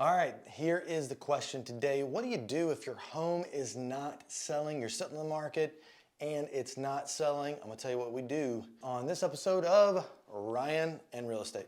All right, here is the question today. What do you do if your home is not selling? You're sitting in the market and it's not selling. I'm gonna tell you what we do on this episode of Ryan and Real Estate.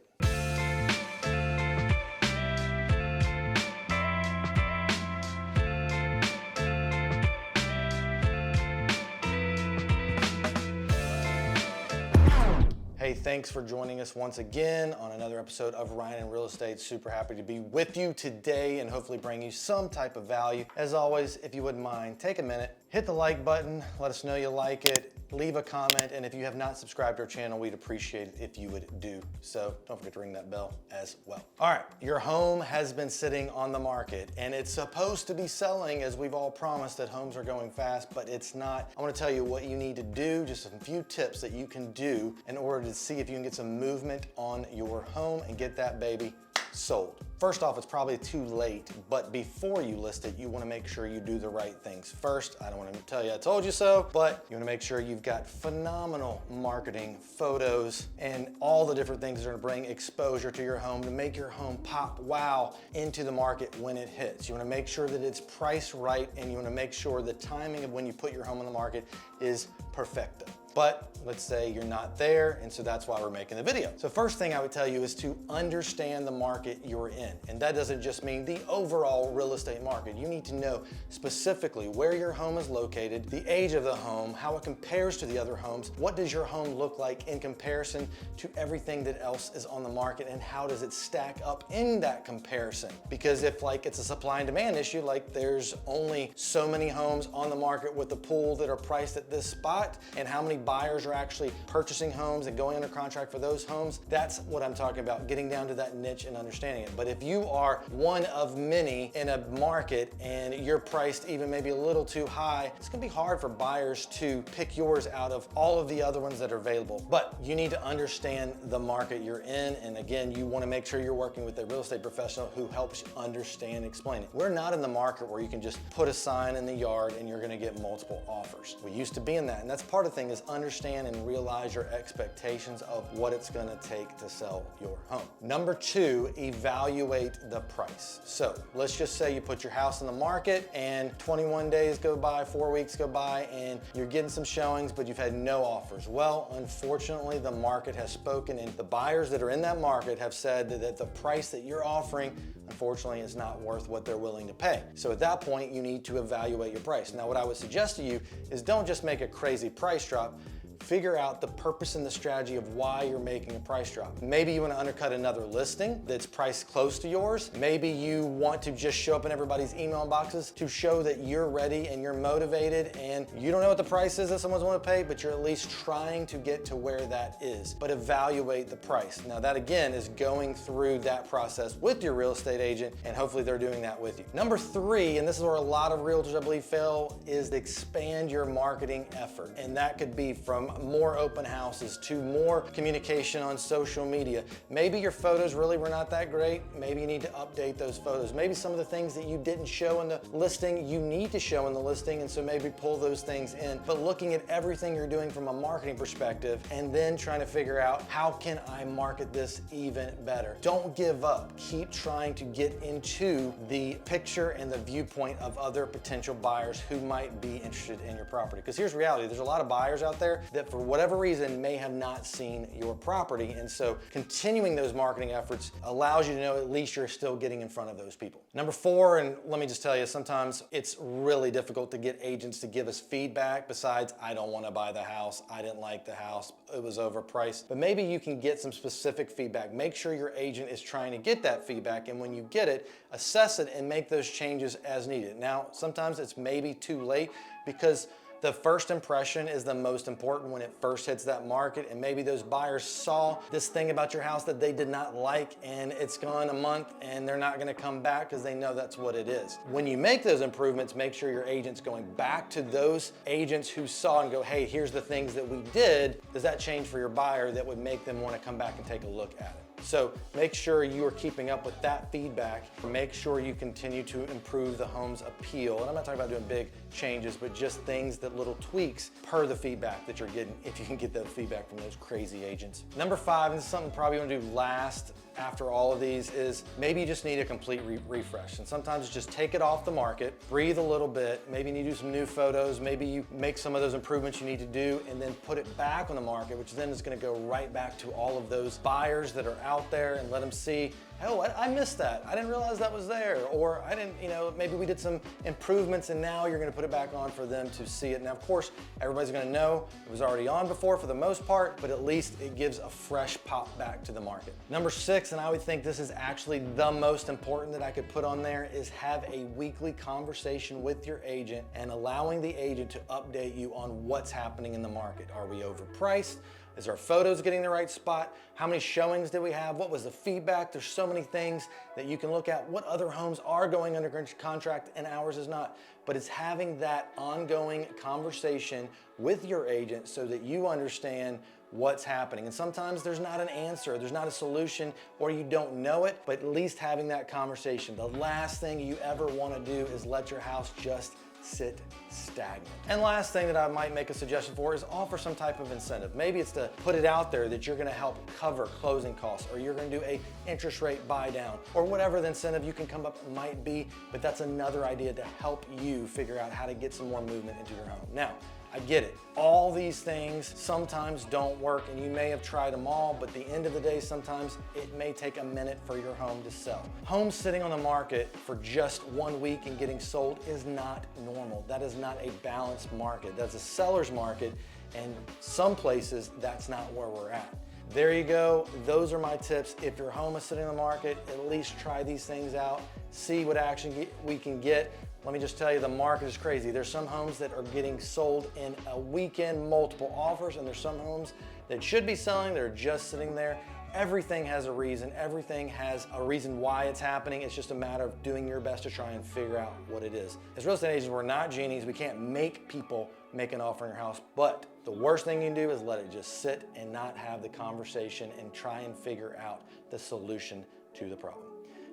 Hey, thanks for joining us once again on another episode of Ryan and Real Estate. Super happy to be with you today and hopefully bring you some type of value. As always, if you wouldn't mind, take a minute, hit the like button, let us know you like it, leave a comment, and if you have not subscribed to our channel, we'd appreciate it if you would do so. Don't forget to ring that bell as well. All right, your home has been sitting on the market and it's supposed to be selling, as we've all promised that homes are going fast, but it's not. I want to tell you what you need to do, just a few tips that you can do in order to see if you can get some movement on your home and get that baby sold. First off, it's probably too late, but before you list it, you want to make sure you do the right things first. I don't want to tell you I told you so, but you want to make sure you've got phenomenal marketing, photos, and all the different things that are going to bring exposure to your home to make your home pop wow into the market when it hits. You want to make sure that it's priced right, and you want to make sure the timing of when you put your home on the market is perfecto. But let's say you're not there, and so that's why we're making the video. So first thing I would tell you is to understand the market you're in. And that doesn't just mean the overall real estate market. You need to know specifically where your home is located, the age of the home, how it compares to the other homes, what does your home look like in comparison to everything that else is on the market, and how does it stack up in that comparison? Because if it's a supply and demand issue, like there's only so many homes on the market with the pool that are priced at this spot, and how many buyers are actually purchasing homes and going under contract for those homes, that's what I'm talking about, getting down to that niche and understanding it. But if you are one of many in a market and you're priced even maybe a little too high, it's gonna be hard for buyers to pick yours out of all of the other ones that are available. But you need to understand the market you're in, and again, you wanna make sure you're working with a real estate professional who helps you understand and explain it. We're not in the market where you can just put a sign in the yard and you're gonna get multiple offers. We used to be in that, and that's part of the thing, is understand and realize your expectations of what it's gonna take to sell your home. Number two, evaluate the price. So let's just say you put your house in the market and 21 days go by, 4 weeks go by, and you're getting some showings, but you've had no offers. Well, unfortunately, the market has spoken, and the buyers that are in that market have said that the price that you're offering, unfortunately, is not worth what they're willing to pay. So at that point, you need to evaluate your price. Now, what I would suggest to you is don't just make a crazy price drop. Figure out the purpose and the strategy of why you're making a price drop. Maybe you want to undercut another listing that's priced close to yours. Maybe you want to just show up in everybody's email boxes to show that you're ready and you're motivated, and you don't know what the price is that someone's willing to pay, but you're at least trying to get to where that is. But evaluate the price. Now that again is going through that process with your real estate agent, and hopefully they're doing that with you. Number three, and this is where a lot of realtors I believe fail, is expand your marketing effort. And that could be from more open houses to more communication on social media. Maybe your photos really were not that great. Maybe you need to update those photos. Maybe some of the things that you didn't show in the listing, you need to show in the listing, and so maybe pull those things in. But looking at everything you're doing from a marketing perspective, and then trying to figure out, how can I market this even better? Don't give up. Keep trying to get into the picture and the viewpoint of other potential buyers who might be interested in your property. Because here's the reality, there's a lot of buyers out there that for whatever reason may have not seen your property, and so continuing those marketing efforts allows you to know at least you're still getting in front of those people. Number four, and let me just tell you, sometimes it's really difficult to get agents to give us feedback besides, I don't want to buy the house, I didn't like the house, it was overpriced. But maybe you can get some specific feedback. Make sure your agent is trying to get that feedback, and when you get it, assess it and make those changes as needed. Now, sometimes it's maybe too late, because the first impression is the most important when it first hits that market, and maybe those buyers saw this thing about your house that they did not like, and it's gone a month and they're not gonna come back because they know that's what it is. When you make those improvements, make sure your agent's going back to those agents who saw and go, hey, here's the things that we did. Does that change for your buyer that would make them wanna come back and take a look at it? So make sure you are keeping up with that feedback. Make sure you continue to improve the home's appeal. And I'm not talking about doing big changes, but just things, that little tweaks per the feedback that you're getting, if you can get that feedback from those crazy agents. Number 5, and this is something probably you want to do last after all of these is maybe you just need a complete refresh. And sometimes just take it off the market, breathe a little bit, maybe you need to do some new photos, maybe you make some of those improvements you need to do and then put it back on the market, which then is gonna go right back to all of those buyers that are out there and let them see, oh, I missed that. I didn't realize that was there. Or I didn't, maybe we did some improvements and now you're gonna put it back on for them to see it. Now, of course, everybody's gonna know it was already on before for the most part, but at least it gives a fresh pop back to the market. Number 6, and I would think this is actually the most important that I could put on there, is have a weekly conversation with your agent and allowing the agent to update you on what's happening in the market. Are we overpriced? Is our photos getting the right spot? How many showings did we have? What was the feedback? There's so many things that you can look at. What other homes are going under contract and ours is not? But it's having that ongoing conversation with your agent so that you understand what's happening. And sometimes there's not an answer, there's not a solution, or you don't know it, but at least having that conversation. The last thing you ever want to do is let your house just sit stagnant. And last thing that I might make a suggestion for is offer some type of incentive. Maybe it's to put it out there that you're gonna help cover closing costs, or you're gonna do a interest rate buy down, or whatever the incentive you can come up might be, but that's another idea to help you figure out how to get some more movement into your home. Now, I get it. All these things sometimes don't work and you may have tried them all, but at the end of the day, sometimes it may take a minute for your home to sell. Homes sitting on the market for just 1 week and getting sold is not normal. That is not a balanced market. That's a seller's market, and some places that's not where we're at. There you go. Those are my tips. If your home is sitting on the market, at least try these things out. See what action we can get. Let me just tell you, the market is crazy. There's some homes that are getting sold in a weekend, multiple offers, and there's some homes that should be selling that are just sitting there. Everything has a reason. Everything has a reason why it's happening. It's just a matter of doing your best to try and figure out what it is. As real estate agents, we're not genies. We can't make people make an offer in your house, but the worst thing you can do is let it just sit and not have the conversation and try and figure out the solution to the problem.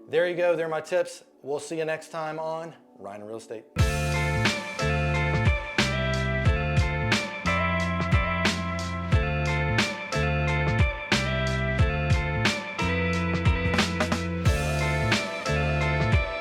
There you go. There are my tips. We'll see you next time on Ryan Real Estate.